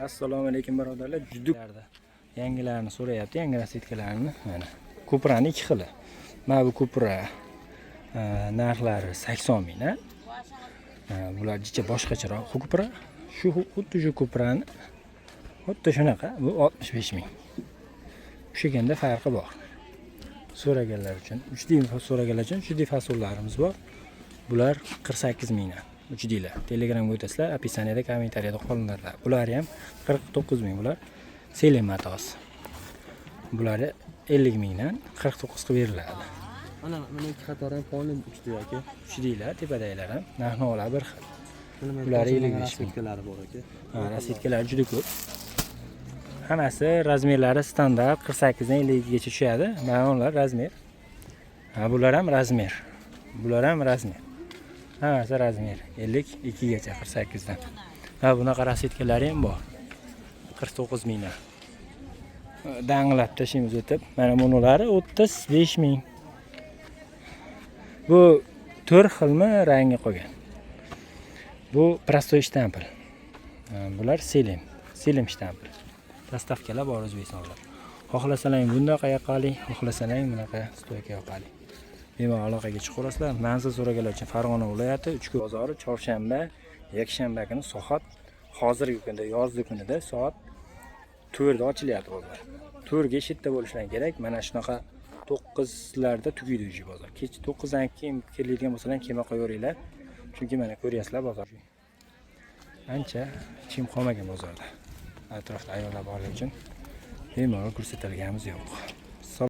Assalomu alaykum birodarlar. Juda yangilarni so'rayapti, yangi rasitkalarni. Mana Cupra'ni 2 xili. Mana bu Cupra narxlari 80 ming. Bular jicha boshqacharoq Cupra. Xuddi shu Cupra'ni xuddi shunaqa, bu 65 ming. O'shaganda farqi bor. So'raganlar uchun, 3D so'raganlar uchun 3D fasollarimiz bor. Bular 48 mingdan. 3D'lar. Telegramga o'tasizlar, opisaniyada, kommentariyada qolinglar. Bular ham 49 ming bular. Selim matosi. Bular 50 mingdan 49 qilib beriladi. Mana ikki qator ham qonun 3D yoki 3D'lar, tepadagilar ham narx-navolar bir xil. bular 55 ming. rasitkalari bor aka. Rasitkalar juda ko'p. Hammasi razmerlari standart 48 dan 52 gacha tushadi. Mana ular razmer. Bular ham razmer. Bular ham razmer. Hammasi razmer 52 gacha 48 dan. Bunaqa rasitkalari ham bor. 49 mingdan. Danglab tashimiz o'tib, mana bunulari 35 ming. Bu 4 xilmi rangi qolgan. Bu prostoy shtampl. Bular Selim shtampl. Dastavkalar bor O'zbekistonda. Xohlasalang bundaqa yoqali, xohlasalang bunaqa stoyka yoqali. Bemalol aloqaga chiqib olasizlar. Manzil so'raganlar uchun Farg'ona viloyati Uchko'p bozori chorshanba, yakshanba kuni soat hozirgi kunda yozgi kunida soat 4 da ochilyapti bozor. 4 ga shetda bo'lishlari kerak. Mana shunaqa 9 larda tugaydi uji bozor. Kech 9 dan keyin keladigan bo'lsalar kelma qo'yaveringlar. Chunki mana ko'ryapsizlar bozor. Ancha chim qolmagan bozorda. Atrofda ayollar borligi uchun bemalol ko'rsatilganimiz yo'q.